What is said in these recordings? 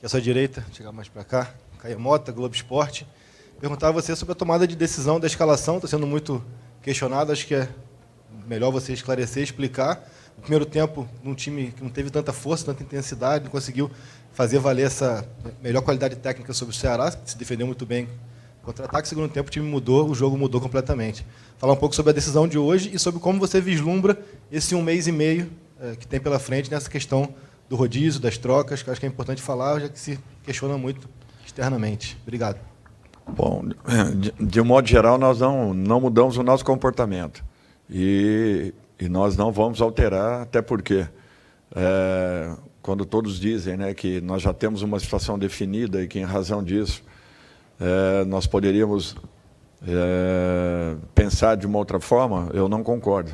à sua direita, chegar mais para cá, Caio Mota, Globo Esporte. Perguntar a você sobre a tomada de decisão da escalação, está sendo muito questionado, acho que é melhor você esclarecer, explicar. No primeiro tempo, num time que não teve tanta força, tanta intensidade, não conseguiu fazer valer essa melhor qualidade técnica sobre o Ceará, se defendeu muito bem contra-ataque. No segundo tempo, o time mudou, o jogo mudou completamente. Falar um pouco sobre a decisão de hoje e sobre como você vislumbra esse 1 mês e meio que tem pela frente nessa questão do rodízio, das trocas, que eu acho que é importante falar, já que se questiona muito externamente. Obrigado. Bom, de um modo geral, nós não mudamos o nosso comportamento. E nós não vamos alterar, até porque, quando todos dizem, né, que nós já temos uma situação definida e que, em razão disso, nós poderíamos pensar de uma outra forma, eu não concordo.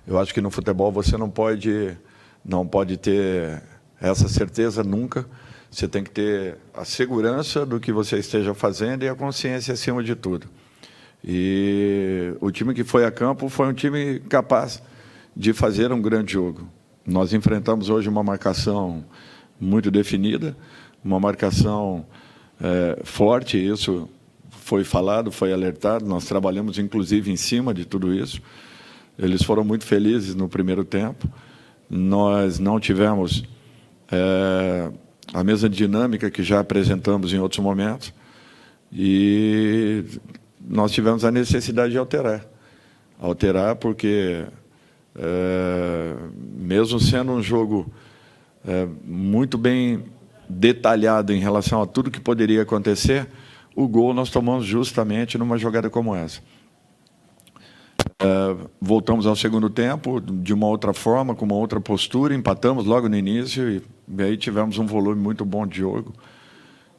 Eu acho que no futebol você não pode ter essa certeza nunca. Você tem que ter a segurança do que você esteja fazendo e a consciência acima de tudo. E o time que foi a campo foi um time capaz de fazer um grande jogo. Nós enfrentamos hoje uma marcação muito definida, uma marcação forte, isso foi falado, foi alertado, nós trabalhamos inclusive em cima de tudo isso. Eles foram muito felizes no primeiro tempo. Nós não tivemos a mesma dinâmica que já apresentamos em outros momentos e nós tivemos a necessidade de alterar porque, mesmo sendo um jogo muito bem detalhado em relação a tudo que poderia acontecer, o gol nós tomamos justamente numa jogada como essa. Voltamos ao segundo tempo de uma outra forma, com uma outra postura, empatamos logo no início e aí tivemos um volume muito bom de jogo,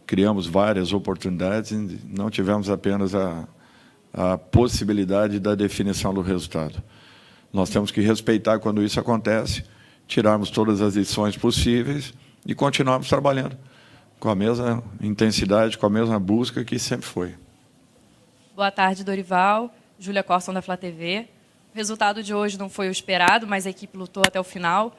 criamos várias oportunidades e não tivemos apenas a possibilidade da definição do resultado. Nós temos que respeitar quando isso acontece, tirarmos todas as lições possíveis e continuarmos trabalhando com a mesma intensidade, com a mesma busca que sempre foi. Boa tarde, Dorival. Júlia Corson, da Flá TV. O resultado de hoje não foi o esperado, mas a equipe lutou até o final.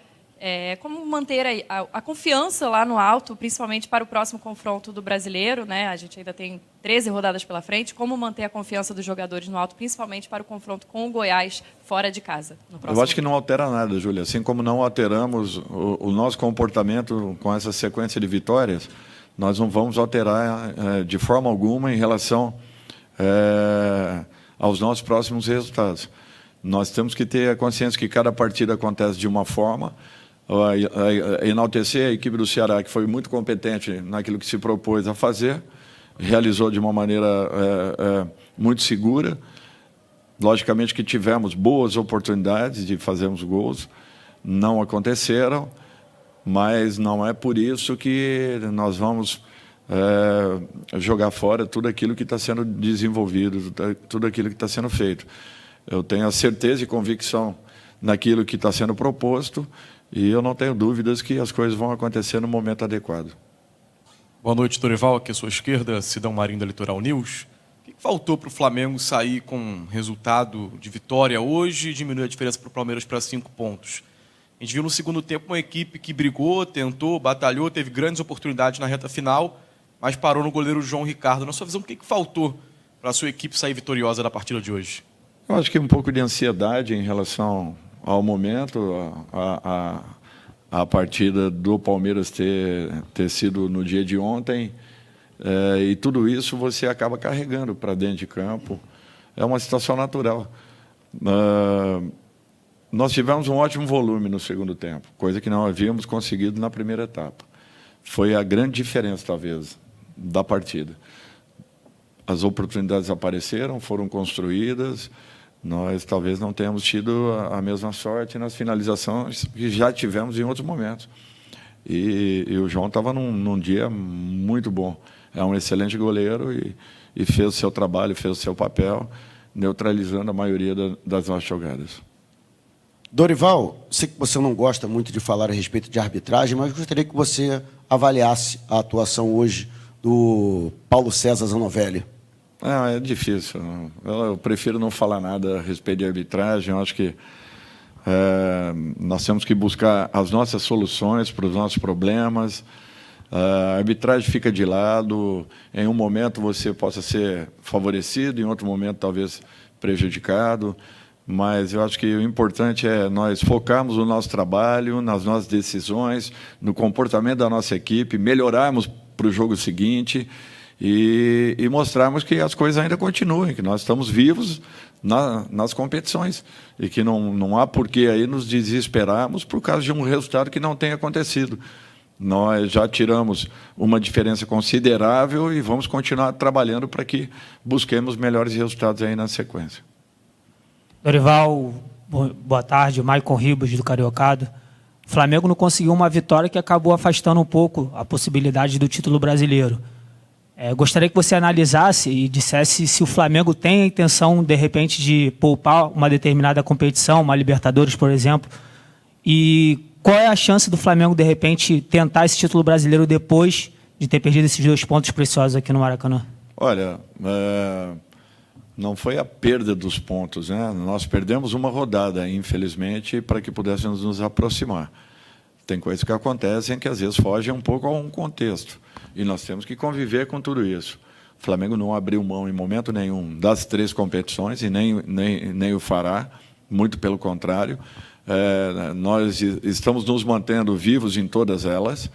Como manter a confiança lá no alto, principalmente para o próximo confronto do Brasileiro, né? A gente ainda tem 13 rodadas pela frente. Como manter a confiança dos jogadores no alto, principalmente para o confronto com o Goiás fora de casa? Eu acho que não altera nada, Júlia. Assim como não alteramos o nosso comportamento com essa sequência de vitórias, nós não vamos alterar de forma alguma em relação aos nossos próximos resultados. Nós temos que ter a consciência que cada partida acontece de uma forma, enaltecer a equipe do Ceará, que foi muito competente naquilo que se propôs a fazer, realizou de uma maneira muito segura. Logicamente que tivemos boas oportunidades de fazermos gols, não aconteceram, mas não é por isso que nós vamos jogar fora tudo aquilo que está sendo desenvolvido, tudo aquilo que está sendo feito. Eu tenho a certeza e convicção naquilo que está sendo proposto e eu não tenho dúvidas que as coisas vão acontecer no momento adequado. Boa noite, Dorival. Aqui à sua esquerda, Sidão Marinho, da Litoral News. O que faltou para o Flamengo sair com resultado de vitória hoje e diminuir a diferença para o Palmeiras para 5 pontos? A gente viu no segundo tempo uma equipe que brigou, tentou, batalhou, teve grandes oportunidades na reta final, mas parou no goleiro João Ricardo. Na sua visão, o que faltou para a sua equipe sair vitoriosa da partida de hoje? Eu acho que um pouco de ansiedade em relação ao momento, a partida do Palmeiras ter sido no dia de ontem, e tudo isso você acaba carregando para dentro de campo. É uma situação natural. Nós tivemos um ótimo volume no segundo tempo, coisa que não havíamos conseguido na primeira etapa. Foi a grande diferença, talvez, da partida. As oportunidades apareceram, foram construídas. Nós talvez não tenhamos tido a mesma sorte nas finalizações que já tivemos em outros momentos. E o João estava num dia muito bom. É um excelente goleiro e fez o seu trabalho, fez o seu papel, neutralizando a maioria das nossas jogadas. Dorival, sei que você não gosta muito de falar a respeito de arbitragem, mas gostaria que você avaliasse a atuação hoje do Paulo César Zanovelli. É difícil. Eu prefiro não falar nada a respeito de arbitragem. Eu acho que nós temos que buscar as nossas soluções para os nossos problemas. A arbitragem fica de lado, em um momento você possa ser favorecido, em outro momento talvez prejudicado, mas eu acho que o importante é nós focarmos no nosso trabalho, nas nossas decisões, no comportamento da nossa equipe, melhorarmos para o jogo seguinte e mostrarmos que as coisas ainda continuam, que nós estamos vivos nas competições e que não há por que aí nos desesperarmos por causa de um resultado que não tenha acontecido. Nós já tiramos uma diferença considerável e vamos continuar trabalhando para que busquemos melhores resultados aí na sequência. Dorival, boa tarde. Maicon Ribas, do Cariocado. O Flamengo não conseguiu uma vitória que acabou afastando um pouco a possibilidade do título brasileiro. Gostaria que você analisasse e dissesse se o Flamengo tem a intenção, de repente, de poupar uma determinada competição, uma Libertadores, por exemplo, e qual é a chance do Flamengo, de repente, tentar esse título brasileiro depois de ter perdido esses 2 pontos preciosos aqui no Maracanã? Olha, não foi a perda dos pontos, né? Nós perdemos uma rodada, infelizmente, para que pudéssemos nos aproximar. Tem coisas que acontecem que, às vezes, fogem um pouco a um contexto. E nós temos que conviver com tudo isso. O Flamengo não abriu mão, em momento nenhum, das 3 competições, e nem o fará, muito pelo contrário. Nós estamos nos mantendo vivos em todas elas,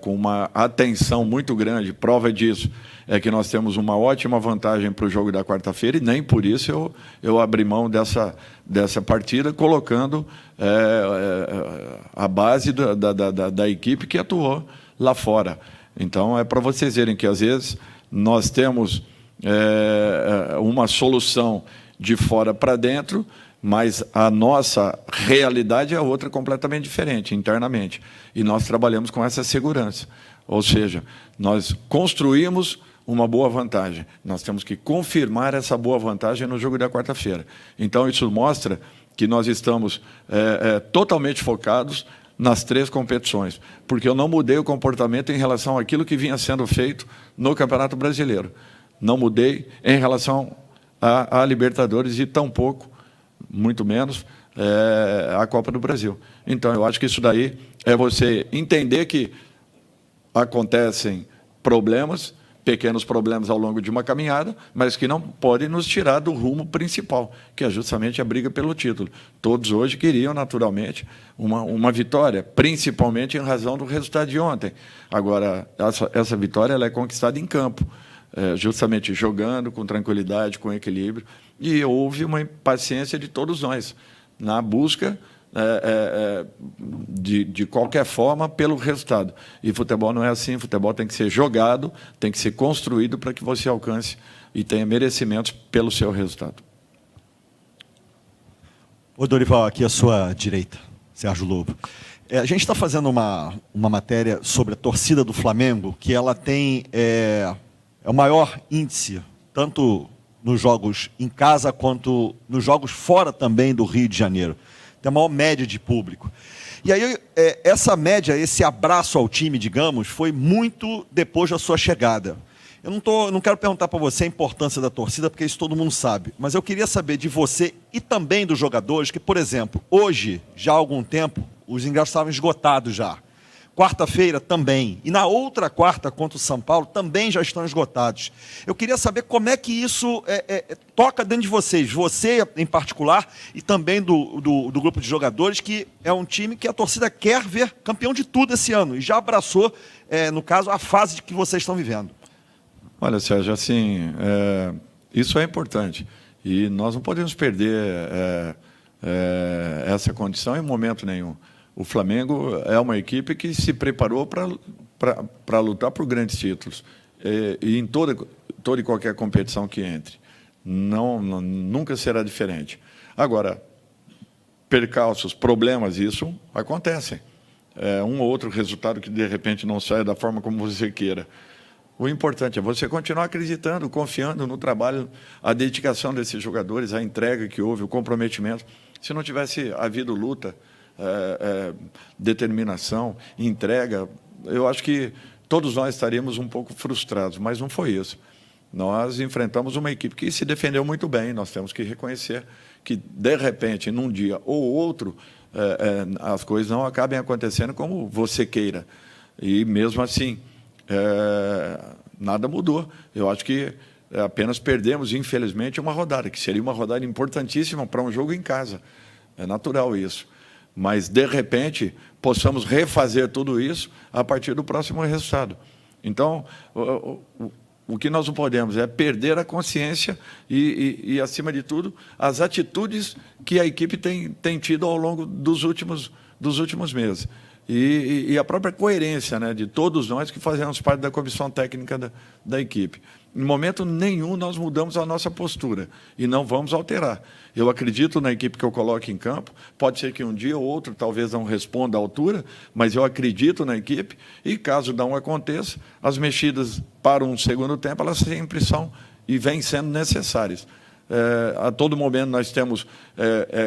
com uma atenção muito grande. Prova disso é que nós temos uma ótima vantagem para o jogo da quarta-feira, e nem por isso eu abri mão dessa partida, colocando a base da equipe que atuou lá fora. Então, é para vocês verem que, às vezes, nós temos uma solução de fora para dentro, mas a nossa realidade é outra completamente diferente, internamente. E nós trabalhamos com essa segurança. Ou seja, nós construímos uma boa vantagem. Nós temos que confirmar essa boa vantagem no jogo da quarta-feira. Então, isso mostra que nós estamos totalmente focados nas 3 competições, porque eu não mudei o comportamento em relação àquilo que vinha sendo feito no Campeonato Brasileiro. Não mudei em relação à Libertadores e tampouco, muito menos, a Copa do Brasil. Então, eu acho que isso daí é você entender que acontecem problemas, pequenos problemas ao longo de uma caminhada, mas que não podem nos tirar do rumo principal, que é justamente a briga pelo título. Todos hoje queriam, naturalmente, uma vitória, principalmente em razão do resultado de ontem. Agora, essa vitória ela é conquistada em campo, justamente jogando com tranquilidade, com equilíbrio, e houve uma impaciência de todos nós, na busca de qualquer forma pelo resultado. E futebol não é assim, futebol tem que ser jogado, tem que ser construído para que você alcance e tenha merecimentos pelo seu resultado. Ô Dorival, aqui à sua direita, Sérgio Lobo. A gente está fazendo uma matéria sobre a torcida do Flamengo, que ela tem o maior índice, tanto nos jogos em casa quanto nos jogos fora também do Rio de Janeiro. Tem a maior média de público. E aí, essa média, esse abraço ao time, digamos, foi muito depois da sua chegada. Eu não quero perguntar para você a importância da torcida, porque isso todo mundo sabe. Mas eu queria saber de você e também dos jogadores, que, por exemplo, hoje, já há algum tempo, os ingressos estavam esgotados já. Quarta-feira também. E na outra quarta, contra o São Paulo, também já estão esgotados. Eu queria saber como é que isso toca dentro de vocês. Você, em particular, e também do grupo de jogadores, que é um time que a torcida quer ver campeão de tudo esse ano. E já abraçou, no caso, a fase que vocês estão vivendo. Olha, Sérgio, assim, isso é importante. E nós não podemos perder essa condição em momento nenhum. O Flamengo é uma equipe que se preparou para lutar por grandes títulos. E em toda e qualquer competição que entre. Nunca será diferente. Agora, percalços, problemas, isso acontecem. Um ou outro resultado que, de repente, não sai da forma como você queira. O importante é você continuar acreditando, confiando no trabalho, a dedicação desses jogadores, a entrega que houve, o comprometimento. Se não tivesse havido luta, determinação, entrega, eu acho que todos nós estaríamos um pouco frustrados, mas não foi isso. Nós enfrentamos uma equipe que se defendeu muito bem, nós temos que reconhecer que, de repente, num dia ou outro, as coisas não acabem acontecendo como você queira. E, mesmo assim, nada mudou. Eu acho que apenas perdemos, infelizmente, uma rodada, que seria uma rodada importantíssima para um jogo em casa. É natural isso. Mas, de repente, possamos refazer tudo isso a partir do próximo resultado. Então, o que nós não podemos é perder a consciência e, acima de tudo, as atitudes que a equipe tem tido ao longo dos últimos meses. E a própria coerência, né, de todos nós que fazemos parte da comissão técnica da equipe. Em momento nenhum nós mudamos a nossa postura e não vamos alterar. Eu acredito na equipe que eu coloco em campo, pode ser que um dia ou outro talvez não responda à altura, mas eu acredito na equipe e, caso não aconteça, as mexidas para um segundo tempo, elas sempre são e vêm sendo necessárias. A todo momento nós temos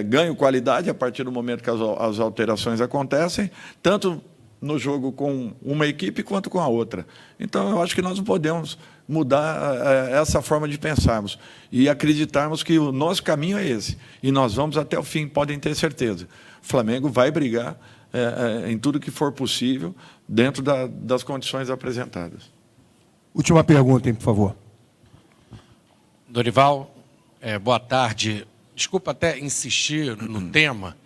ganho qualidade a partir do momento que as alterações acontecem, tanto no jogo com uma equipe quanto com a outra. Então, eu acho que nós não podemos mudar essa forma de pensarmos e acreditarmos que o nosso caminho é esse. E nós vamos até o fim, podem ter certeza. O Flamengo vai brigar em tudo que for possível, dentro das condições apresentadas. Última pergunta, hein, por favor. Dorival, boa tarde. Desculpa até insistir no tema,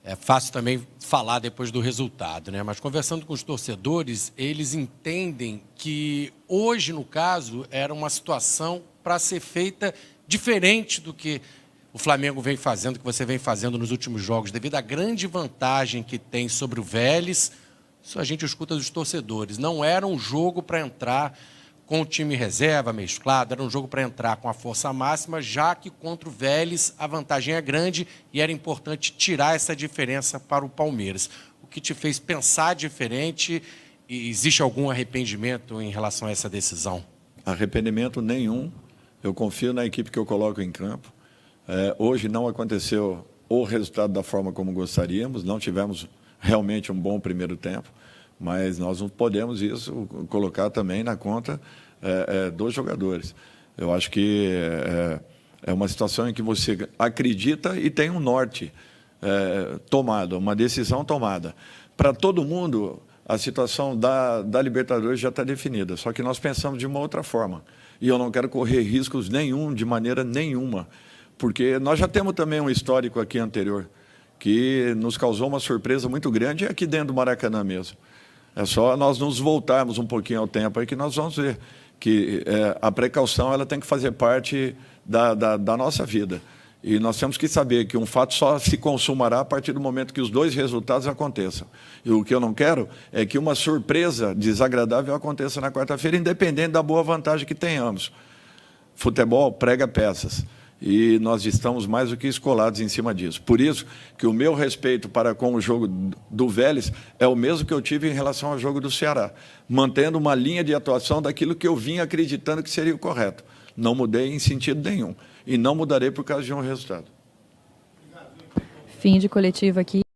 é fácil também falar depois do resultado, né? Mas conversando com os torcedores, eles entendem que hoje, no caso, era uma situação para ser feita diferente do que o Flamengo vem fazendo, que você vem fazendo nos últimos jogos, devido à grande vantagem que tem sobre o Vélez. Isso a gente escuta dos torcedores. Não era um jogo para entrar com o time reserva, mesclado, era um jogo para entrar com a força máxima, já que contra o Vélez a vantagem é grande e era importante tirar essa diferença para o Palmeiras. O que te fez pensar diferente e existe algum arrependimento em relação a essa decisão? Arrependimento nenhum. Eu confio na equipe que eu coloco em campo. Hoje não aconteceu o resultado da forma como gostaríamos, não tivemos realmente um bom primeiro tempo, mas nós não podemos isso colocar também na conta dos jogadores. Eu acho que é uma situação em que você acredita e tem um norte tomado, uma decisão tomada. Para todo mundo, a situação da Libertadores já está definida, só que nós pensamos de uma outra forma. E eu não quero correr riscos nenhum, de maneira nenhuma, porque nós já temos também um histórico aqui anterior, que nos causou uma surpresa muito grande aqui dentro do Maracanã mesmo. É só nós nos voltarmos um pouquinho ao tempo aí que nós vamos ver que a precaução ela tem que fazer parte da nossa vida. E nós temos que saber que um fato só se consumará a partir do momento que os dois resultados aconteçam. E o que eu não quero é que uma surpresa desagradável aconteça na quarta-feira, independente da boa vantagem que tenhamos. Futebol prega peças. E nós estamos mais do que escolados em cima disso. Por isso que o meu respeito para com o jogo do Vélez é o mesmo que eu tive em relação ao jogo do Ceará, mantendo uma linha de atuação daquilo que eu vinha acreditando que seria o correto. Não mudei em sentido nenhum e não mudarei por causa de um resultado. Fim de coletiva aqui.